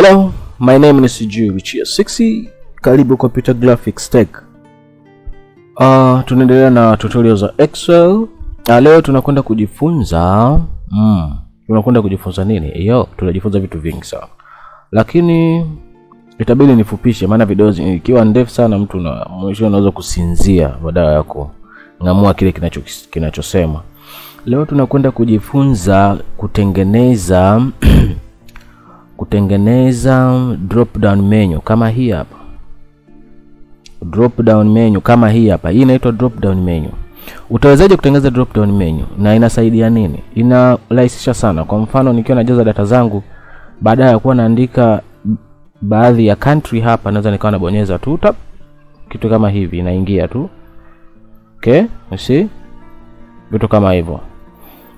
Hello, my name is which is 60. Karibu Computer Graphics Tech. Tunaendelea na tutorial za Excel. Leo tunakwenda kujifunza nini? Tunajifunza vitu vingi sana. Lakini itabidi nifupishe maana video ikiwa ndefu sana mtu na mwisho unaweza kusinzia badala ya kung'amua kile kinachosema. Leo tunakwenda kujifunza kutengeneza drop down menu kama hii hapa. Hii inaitwa drop down menu. Utawezaje kutengeneza drop down menu na inasaidia nini? Inarahisisha sana. Kwa mfano nikiwa najaza data zangu, baada ya kuwa naandika baadhi ya country hapa, naweza nikawa nabonyeza tu tap kitu kama hivi, inaingia tu. Okay, you see? Vitu kama hivyo.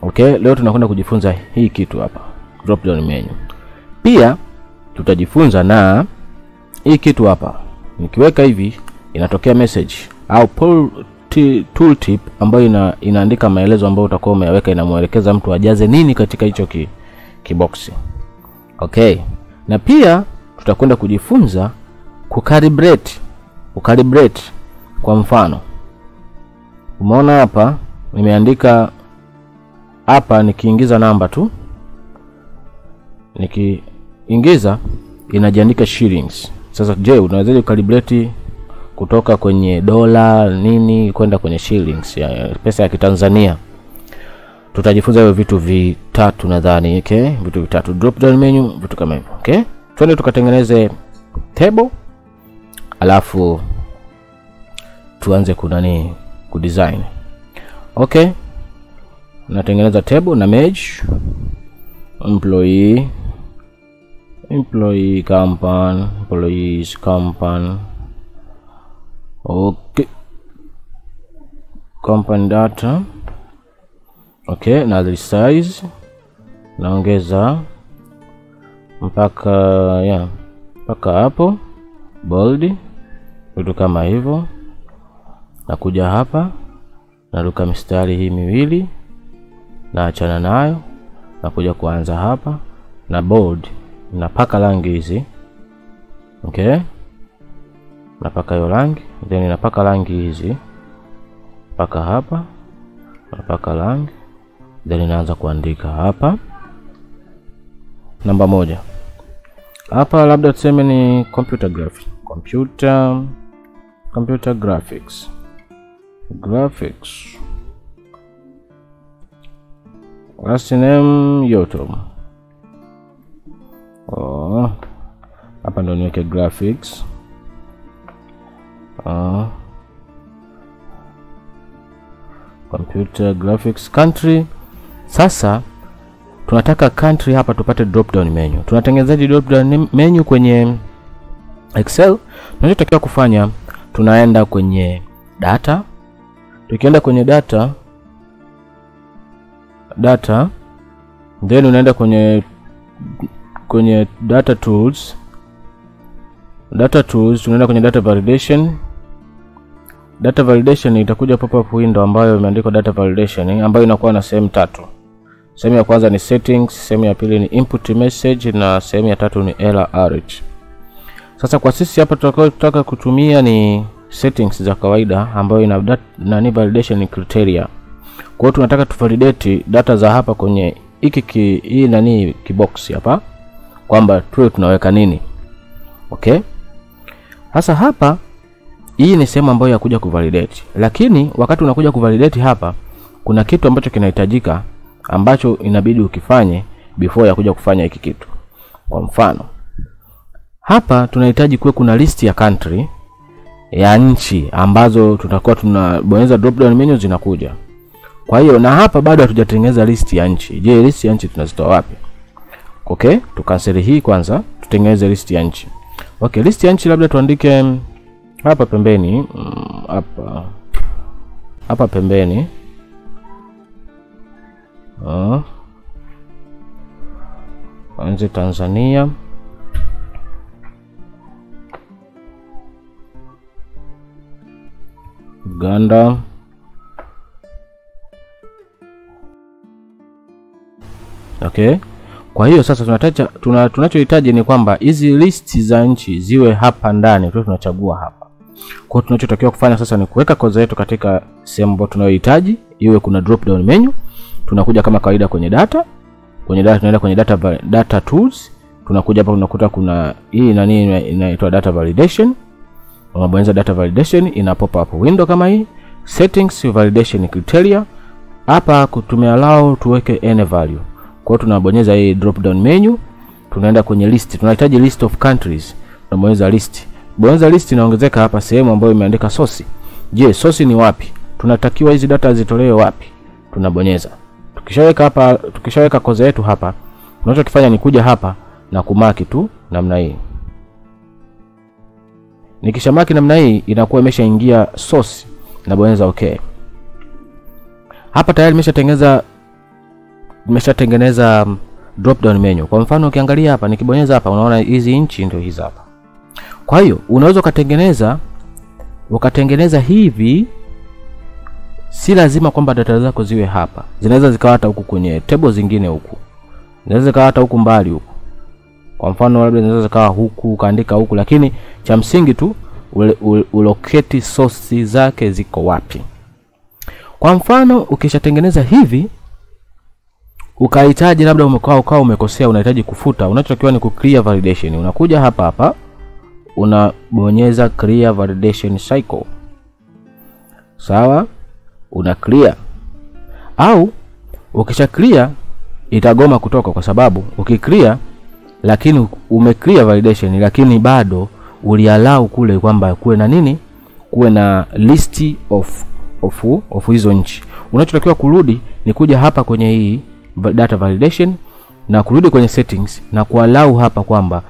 Okay, leo tunakwenda kujifunza hii kitu hapa, drop down menu. Pia tutajifunza na hii kitu hapa. Nikiweka hivi inatokea message au tooltip ambayo inaandika maelezo ambayo utakuwa umeyaweka, inamuelekeza mtu ajaze nini katika hicho kiboksi. Okay. Na pia tutakwenda kujifunza kucalibrate. Kwa mfano, umeona hapa nimeandika hapa, nikiingiza namba tu, nikiingiza inajiandika shillings. Sasa je, unaweza kucalibrate kutoka kwenye dola nini kwenda kwenye shillings, ya pesa ya Kitanzania? Tutajifunza hiyo vitu vitatu nadhani. Okay, vitu vitatu, drop down menu, vitu kama hivyo. Okay, twende tukatengeneze table, alafu tuanze kudesign. Okay, natengeneza table na merge employee company, employees company. Okay, company data. Okay, na the size naongeza mpaka hapo, bold, vitu kama hivyo. Nakuja hapa naruka mistari hii miwili, naachana nayo, nakuja kuanza hapa na bold, napaka rangi hizi. Okay, napaka hiyo rangi, then napaka rangi hizi paka hapa, napaka rangi, then naanza kuandika hapa namba 1. Hapa labda tuseme ni computer graphics. Last name YouTube. Hapa ndo niweke graphics. Computer graphics country. Sasa tunataka country hapa tupate drop down menu. Tunatengenezaje drop down menu kwenye Excel? Tunachotakiwa kufanya, tunaenda kwenye data. Tukienda kwenye data, then unaenda kwenye data tools, tunaenda kwenye data validation. Itakuja pop up window ambayo imeandikwa data validation, ambayo inakuwa na sehemu 3. Sehemu ya kwanza ni settings, sehemu ya pili ni input message, na sehemu ya tatu ni error alert. Sasa kwa sisi hapa tutakao kutumia ni settings za kawaida, ambayo ina validation criteria. Kwa hiyo tunataka tuvalidate data za hapa kwenye hii kibox hapa, kwamba tuwe tunaweka nini. Okay, sasa hapa hii ni sehemu ambayo ya kuja kuvalidate, lakini wakati unakuja kuvalidate hapa kuna kitu ambacho kinahitajika, ambacho inabidi ukifanye before ya kuja kufanya hiki kitu. Kwa mfano, hapa tunahitaji kuwe kuna list ya country, ya nchi ambazo tutakuwa tunabonyeza drop down menu zinakuja. Kwa hiyo na hapa bado hatujatengeneza list ya nchi. Je, list ya nchi tunazitoa wapi? Okay, tukanseli hii kwanza, tutengeneze list ya nchi. Okay, list ya nchi labda tuandike hapa pembeni, hapa pembeni. Anze Tanzania, Uganda, Okay, Kwa hiyo sasa tunachohitaji ni kwamba hizi listi za nchi ziwe hapa ndani, tunachagua hapa. Kwa hiyo tunachotakiwa kufanya sasa ni kuweka koza yetu katika sehemu ambayo tunayohitaji, iwe kuna drop down menu. Tunakuja kama kawaida kwenye data. Tunaenda kwenye data tools. Tunakuja hapa tunakuta kuna hii nani inaitwa data validation. Unabonyeza data validation, ina pop up window kama hii. Settings validation criteria. Hapa tumeallow tuweke any value. Kwa hiyo tunabonyeza hii drop down menu, tunaenda kwenye list. Tunahitaji list of countries. Tunabonyeza list. Bonyeza list inaongezeka hapa sehemu ambayo imeandika source. Je, source ni wapi? Tunatakiwa hizi data zitolewe wapi? Tunabonyeza. Tukishaweka koza yetu hapa, tunachokifanya ni kuja hapa na kumaki tu namna hii. Nikishamaki namna hii inakuwa imeshaingia source, na bonyeza okay. Hapa tayari nimeshatengeneza drop down menu. Kwa mfano ukiangalia hapa, nikibonyeza hapa unaona hizi nchi ndio hizi hapa. Kwa hiyo unaweza ukatengeneza hivi. Si lazima kwamba data zako ziwe hapa. Zinaweza zikawa hata huku kwenye table zingine huku. Zinaweza zikawa hata huku mbali huku. Kwa mfano labda zinaweza zikawa huku kaandika huku, lakini cha msingi tu ulocate source zake ziko wapi. Kwa mfano ukishatengeneza hivi, ukahitaji labda umekosea, unahitaji kufuta, unachotakiwa ni clear validation. Unakuja hapa unabonyeza clear validation cycle. Sawa? Una clear. Au ukisha clear itagoma kutoka, kwa sababu ukiclear lakini umeclear validation lakini bado uliallow kule kwamba kuwe na nini? Kuwe na list of hizo nchi. Unachotakiwa kurudi ni kuja hapa kwenye hii data validation na kurudi kwenye settings na kuallow hapa kwamba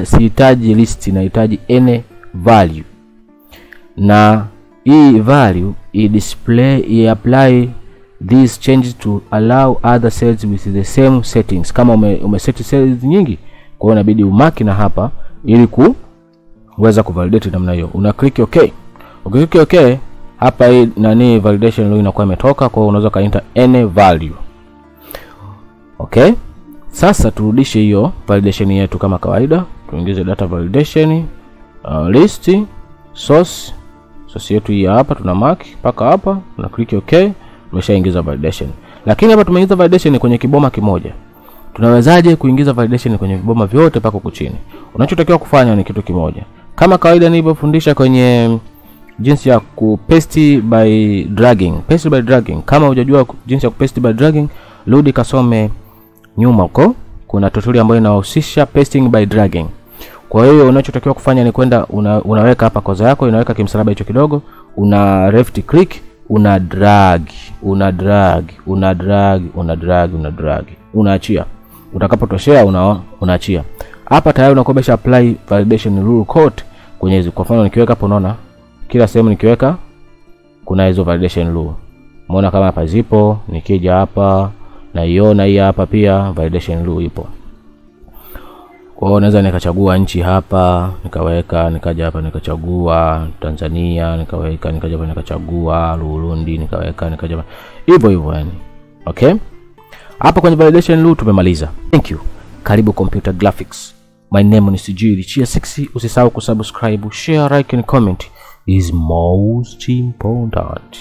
sihitaji list, nahitaji any value. Na hii value apply these changes to allow other cells with the same settings. Kama umeset cells nyingi, kwa hiyo inabidi umaki na hapa ili kuweza kuvalidate namna hiyo. Una click okay. Ukiklik okay, hapa hii nani validation leo inakuwa imetoka, kwa hiyo unaweza kaita any value. Okay? Sasa turudishe hiyo validation yetu kama kawaida. Tuingize data validation, list, source yetu hii hapa, tuna mark mpaka hapa, tuna click okay, tumeshaingiza validation. Lakini hapa tumeingiza validation kwenye kiboma kimoja. Tunawezaje kuingiza validation kwenye viboma vyote paka huko chini? Unachotakiwa kufanya ni kitu kimoja. Kama kawaida nilivyofundisha kwenye jinsi ya kupaste by dragging. Paste by dragging. Kama hujajua jinsi ya kupaste by dragging, rudi kasome nyuma huko. Kuna tutorial ambayo inahusisha pasting by dragging. Kwa hiyo unachotakiwa kufanya ni kwenda unaweka hapa koza yako, unaweka kimsalaba hicho kidogo, una left click, una drag, unaachia. Utakapotoshea unaachia. Hapa tayari unakuwa apply validation rule code kwenye hizo. Kwa mfano nikiweka hapo, unaona kila sehemu nikiweka kuna hizo validation rule. Umeona kama hapa zipo, nikija hapa naiona hii hapa pia validation rule ipo. Kwa hiyo naweza nikachagua nchi hapa, nikaweka, nikaja hapa nikachagua Tanzania, nikaweka, nikaja hapa nikachagua Burundi, nikaweka, nikaja hapa. Hivyo yani. Okay? Hapa kwenye validation rule tumemaliza. Thank you. Karibu Computer Graphics. My name is Swahili. Chia 6. Usisahau kusubscribe, share, like and comment is most important.